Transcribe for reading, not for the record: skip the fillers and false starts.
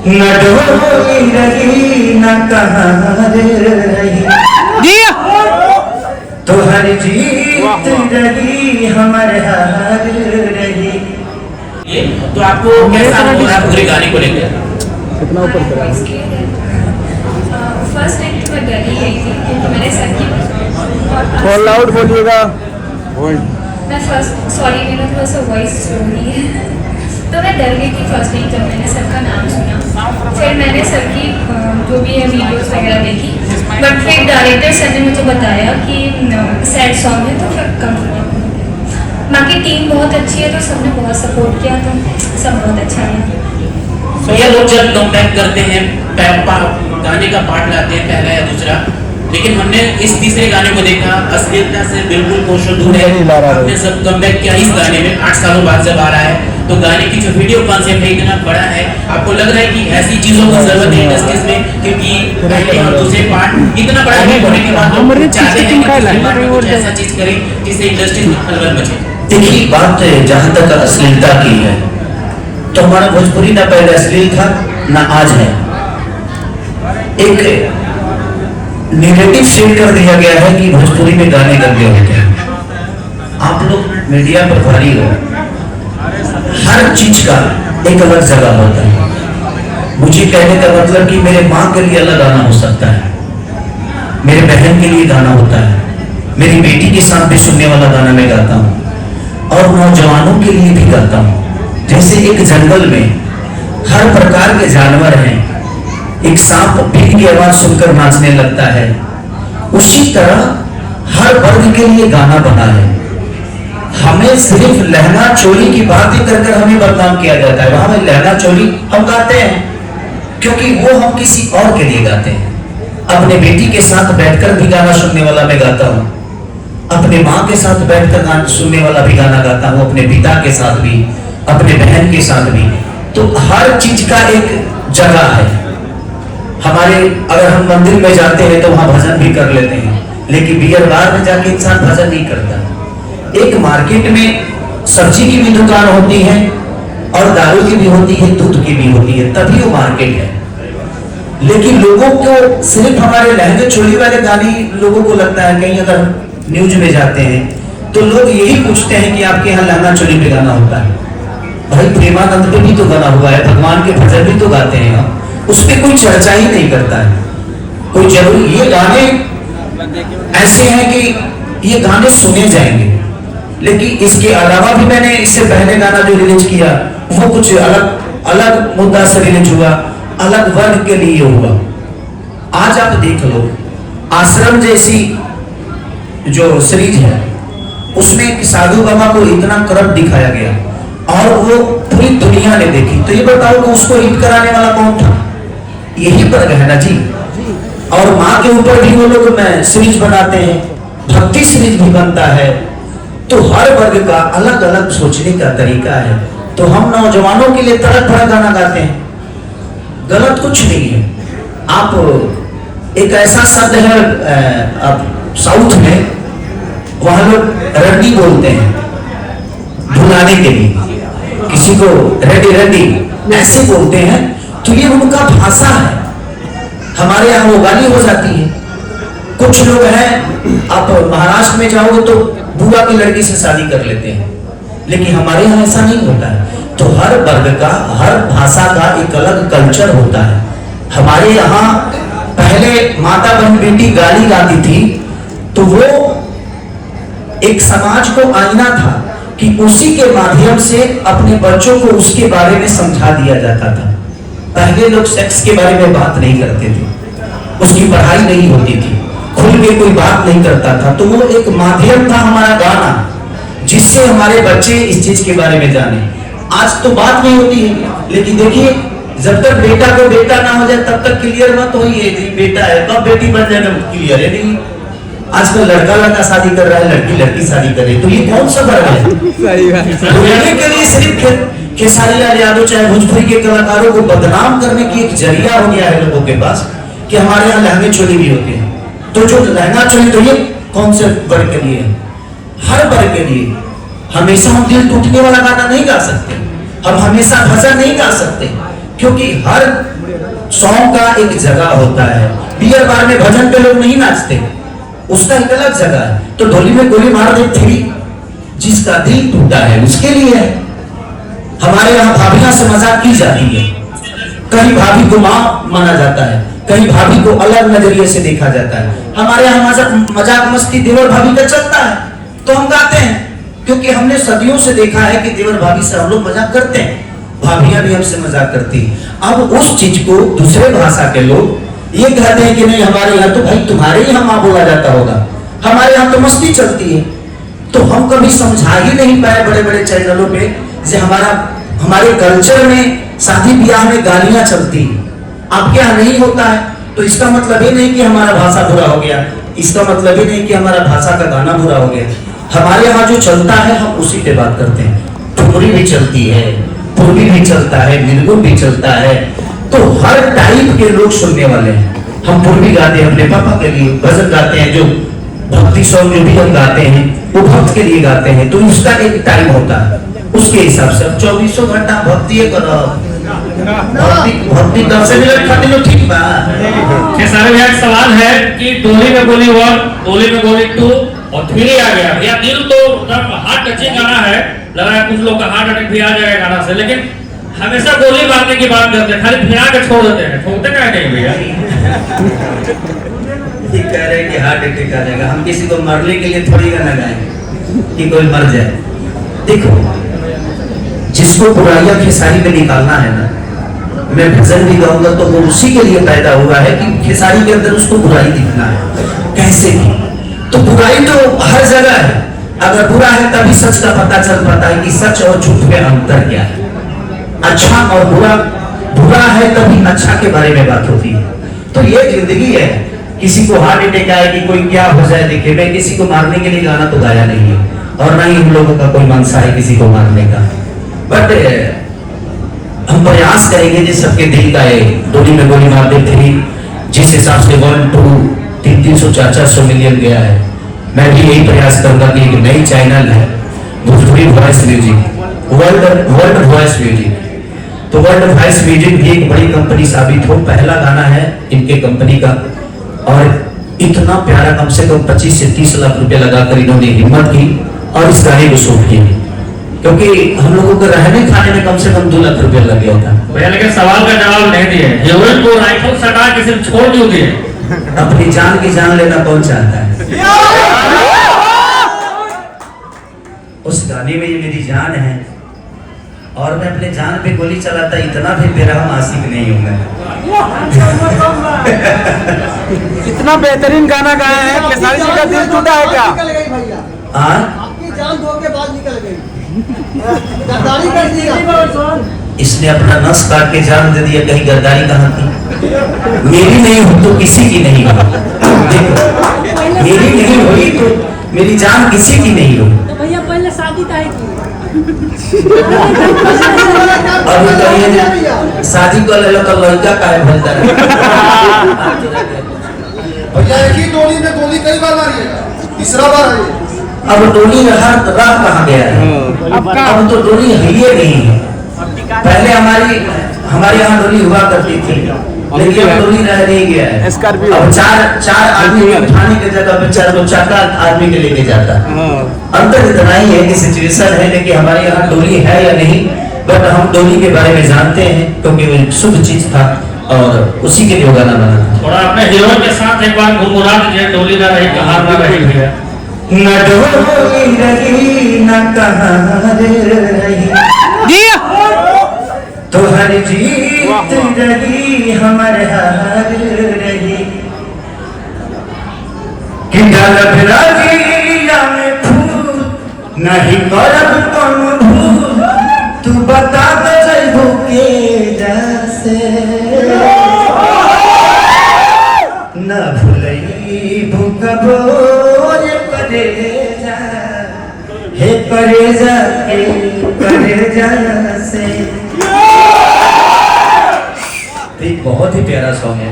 न डोली रही न कहाँ रही, तो हर जीत रही हमार हार रही। तो आपको कैसा अनुभव रहा पूरे गाने को लेकर? कितना ऊपर करा? फर्स्ट टाइम तो मैं डर ही गई थी क्योंकि मैंने सर की कॉल लाउड बोलिएगा। मैं फर्स्ट सॉरी मेरा थोड़ा सा वॉइस स्लो ही है, तो मैं डर गई थी फर्स्ट टाइम जब मैंने सर का नाम सुना। फिर मैंने सर की जो भी है वीडियोस वगैरह देखी, बट फिर डायरेक्टर सर ने मुझे बताया कि सैड सॉन्ग है तो फिर कंफर्टेबल। बाकी टीम बहुत अच्छी है तो सबने बहुत सपोर्ट किया, तो सब बहुत अच्छा है। भैया लोग जब कमबैक करते हैं गाने का पार्ट लाते हैं पहला या दूसरा, लेकिन हमने इस तीसरे गाने को देखा अश्लीलता से बिल्कुल कोसों दूर है। हमने सब कमबैक किया इस गाने में 8 सालों बाद जब आ रहा है, तो गाने की जो वीडियो कॉन्सेप्ट है इतना बड़ा है। आपको लग रहा है कि ऐसी चीजों की जरूरत है इंडस्ट्रीज में, क्योंकि पहले और दूसरे पार्ट इतना बड़ा हिट होने के बाद लोग चाहते हैं कि कुछ ऐसा चीज करें जिससे इंडस्ट्री में खलबल मचे। देखिए बात जहाँ तक अश्लीलता की है, तो हमारा भोजपुरी ना पहले अश्लील था ना आज है। एक नेगेटिव शेड कर दिया गया है कि भोजपुरी में गाने गंदे होते हैं। आप लोग मीडिया पर भारी हो, हर चीज का एक अलग जगह होता है। मुझे कहने का मतलब कि मेरे माँ के लिए अलग गाना हो सकता है, मेरे बहन के लिए गाना होता है, मेरी बेटी के साथ भी सुनने वाला गाना मैं गाता हूँ, और नौजवानों के लिए भी गाता हूँ। जैसे एक जंगल में हर प्रकार के जानवर हैं, एक सांप बीन की आवाज सुनकर नाचने लगता है, उसी तरह हर वर्ग के लिए गाना बना है। हमें सिर्फ लहंगा चोली की बातें कर हमें बदनाम किया जाता है। वहां में लहंगा चोली हम गाते हैं क्योंकि वो हम किसी और के लिए गाते हैं। अपने बेटी के साथ बैठकर भी गाना सुनने वाला मैं गाता हूँ, अपने माँ के साथ बैठकर सुनने वाला भी गाना गाता हूँ, अपने पिता के साथ भी, अपने बहन के साथ भी। तो हर चीज का एक जगह है। हमारे अगर हम मंदिर में जाते हैं तो वहां भजन भी कर लेते हैं, लेकिन बियर बार में जाके इंसान भजन नहीं करता। एक मार्केट में सब्जी की भी दुकान होती है और दारू की भी होती है, दूध की भी होती है, तभी वो मार्केट है। लेकिन लोगों को सिर्फ हमारे लहंगे चोली वाले गाने लोगों को लगता है, कहीं अगर न्यूज में जाते हैं तो लोग यही पूछते हैं कि आपके यहाँ लहंगा चोली पे गाना होता है। भाई प्रेमानंद पे भी तो गाना हुआ है, भगवान के भजन भी तो गाते हैं हम, उस पर कोई चर्चा ही नहीं करता है कोई। जरूर ये गाने ऐसे हैं कि ये गाने सुने जाएंगे, लेकिन इसके अलावा भी मैंने इससे पहले गाना जो रिलीज किया वो कुछ अलग मुद्दा से रिलीज हुआ, अलग वर्ग के लिए हुआ। आज आप देख लो, आश्रम जैसी जो सीरीज है उसमें साधु बाबा को इतना करप्ट दिखाया गया और वो पूरी दुनिया ने देखी, तो ये बताओ कि उसको हिट कराने वाला कौन था? यही वर्ग है ना जी। और माँ के ऊपर भी वो लोग सीरीज बनाते हैं, भक्ति सीरीज भी बनता है। तो हर वर्ग का अलग अलग सोचने का तरीका है। तो हम नौजवानों के लिए तरह तरह गाना गाते हैं, गलत कुछ नहीं है। आप एक ऐसा शब्द है, आप साउथ में वहां लोग रड्डी बोलते हैं बुलाने के लिए, किसी को रेडी रेडी ऐसे बोलते हैं, तो ये उनका भाषा है। हमारे यहाँ वो गाली हो जाती है। कुछ लोग हैं, आप महाराष्ट्र में जाओगे तो बुआ की लड़की से शादी कर लेते हैं, लेकिन हमारे यहाँ ऐसा नहीं होता है। तो हर वर्ग का, हर भाषा का एक अलग कल्चर होता है। हमारे यहाँ पहले माता बहन बेटी गाली गाती थी, तो वो एक समाज को आईना था कि उसी के माध्यम से अपने बच्चों को उसके बारे में समझा दिया जाता था। पहले लोग सेक्स के बारे में बात नहीं करते थे, उसकी पढ़ाई नहीं होती थी, खुल के कोई बात नहीं करता था, तो वो एक माध्यम था हमारा गाना, जिससे हमारे बच्चे इस चीज के बारे में जाने। आज तो बात नहीं होती है, लेकिन देखिए जब तक बेटा को बेटा ना हो जाए तब तक क्लियर मत होइए बेटा है, कब बेटी बन जाएगा क्लियर है नहीं। आजकल लड़का लड़का शादी कर रहा है, लड़की लड़की शादी कर रही है, तो ये कौन सा फर्क है? बोलने के लिए सिर्फ खेसारी लाल यादव चाहे भोजपुरी के कलाकारों को बदनाम करने की एक जरिया हो गया है लोगों के पास कि हमारे यहाँ लहंगे चोली भी होते हैं। तो जो लहंगा चोली, तो ये कौन से वर्ग के लिए है? हर वर्ग के लिए। हमेशा हम दिल टूटने वाला गाना नहीं गा सकते, हम हमेशा भजन नहीं गा सकते। क्योंकि हर सॉन्ग का एक जगह होता है। बियर बार में भजन पे लोग नहीं नाचते, उसका एक अलग जगह है। तो ढोली में गोली मार दे थी, जिसका दिल टूटा है उसके लिए है। हमारे यहाँ भाभियां से मजाक की जाती है, कहीं भाभी को मां माना जाता है, कहीं भाभी को अलग नजरिए से देखा जाता है। हमारे यहाँ मजाक मस्ती देवर भाभी का चलता है, तो हम गाते हैं, क्योंकि हमने सदियों से देखा है कि देवर भाभी से हम लोग मजाक करते हैं, भाभियां भी हमसे मजाक करती हैं। अब उस चीज को दूसरे भाषा के लोग ये कहते हैं कि नहीं, हमारे यहाँ तो भाई तुम्हारे यहाँ माँ बोला जाता होगा, हमारे यहाँ तो मस्ती चलती है। तो हम कभी समझा ही नहीं पाए बड़े बड़े चैनलों पे जे हमारे कल्चर में शादी ब्याह में गालियां चलती हैं, आपके यहाँ नहीं होता है। तो इसका मतलब ये नहीं कि हमारा भाषा बुरा हो गया, इसका मतलब ये नहीं कि हमारा भाषा का गाना बुरा हो गया। हमारे यहाँ जो चलता है हम उसी पे बात करते हैं। ठुमरी भी चलती है, पूर्वी भी चलता है, मिर्गुम भी चलता है, तो हर टाइप के लोग सुनने वाले हैं। हम पूर्वी गाते हैं अपने पापा के लिए, भजन गाते हैं, जो भक्ति सॉन्ग जो भी हम गाते हैं वो भक्त के लिए गाते हैं, तो उसका एक टाइम होता है, उसके हिसाब से। अब 24 घंटा भक्ति करो, भक्ति 10 मिनट खाते तो ठीक बा। सारे भैया एक सवाल है कि डोली में गोली 1, डोली में गोली 2 और 3 आ गया भैया। दिल तो हार्ट टचिंग गाना है, लग रहा है कुछ लोग का हार्ट अटैक भी आ जाएगा गाना से, लेकिन हमेशा गोली मारने की बात करते हैं, खाली फिरा के छोड़ देते हैं, ठोकते क्या नहीं भैया। ये कह रहे हैं कि हार्ट अटैक आ जाएगा, हम किसी को मरने के लिए थोड़ी गाना गाएंगे कि कोई मर जाए। देखो, जिसको बुराइयां खेसारी में निकालना है ना, मैं भजन भी गाऊंगा तो वो उसी के लिए पैदा हुआ है कि खेसारी के अंदर उसको बुराई दिखना है, कैसे भी। तो बुराई तो हर जगह है, अगर बुरा है तभी सच का पता चल पाता है कि सच और झूठ में अंतर क्या है। अच्छा और बुरा है तभी अच्छा के बारे में बात होती है। तो ये जिंदगी है, किसी को हार्ट अटैक आए कि कोई क्या हो जाए, देखे मैं किसी को मारने के लिए गाना तो गाया नहीं है, और ना ही हम लोगों का कोई मनसा है किसी को मारने का। बट हम प्रयास करेंगे जिस सबके दिल का है। डोली में गोली मार दे 3 जिस हिसाब से 1, 2, 300, 400 मिलियन गया है, मैं भी यही प्रयास करूंगा कि एक नई चैनल है Bhojpuri voice music, world voice music. तो वर्ल्ड वॉइस म्यूजिक भी एक बड़ी कंपनी साबित हो। पहला गाना है इनके कंपनी का, और इतना प्यारा, कम से कम 25 से 30 लाख रुपए लगाकर इन्होंने हिम्मत की और इस गाने को शूट किया, क्योंकि हम लोगों को रहने खाने में कम से कम 2 लाख रुपए लग गया था भैया। लेकिन सवाल का जवाब नहीं दिए, हीरोइन को राइफल सटा के सिर्फ छोड़ क्यों दिए? अपनी जान की जान लेना कौन चाहता है? उस गाने में ये मेरी जान है, और मैं अपने जान पे गोली चलाता इतना भी बेरहम आशिक नहीं हूं मैं। इतना बेहतरीन गाना गाया है, खेसारी जी का दिल टूटा है क्या? निकल गई भैया, हाँ, आपकी जान धोखेबाज निकल गई, गद्दारी कर दी इसने अपना नस काट के जान दे दिया, कहीं गद्दारी कहाँ थी? मेरी नहीं हो तो किसी की नहीं हो। देखो, मेरी नहीं हुई तो मेरी जान किसी की नहीं हो। तो भैया पहले शादी काहे की? अब कहिए शादी कर ले तो लड़का काहे भरता है? भैया एक ही डोली में गोली कई बार मारी है, तीसरा बार है ये। अब डोली राह कहाँ गया है? अब तो डोली है ही नहीं है। पहले हमारे यहाँ डोली हुआ करती थी, लेकिन अब डोली रह नहीं गया है। अब चार आदमी के उठाने की जगह पे 4 चक्का आदमी के लेके जाता है। अंतर इतना ही है कि सिचुएशन है, लेकिन हमारे यहाँ डोली है या नहीं, बट हम डोली के बारे में जानते हैं क्योंकि वो शुभ चीज था और उसी के लिए गाना बना था। थोड़ा अपने हीरोइन के साथ एक बार घुमघुरा दीजिए, डोली ना रही कहां ना रही भैया। न डोली रही न कहां रही, तो हर जीत रही हमारे हार रही, कि डालब रागिया में फूल नहीं करब कौन भूल, तू बता दे जइबो के जैसे न भूलई भूकबो ये करेजा, हे करेजा के करेजा से। बहुत ही प्यारा सॉन्ग है।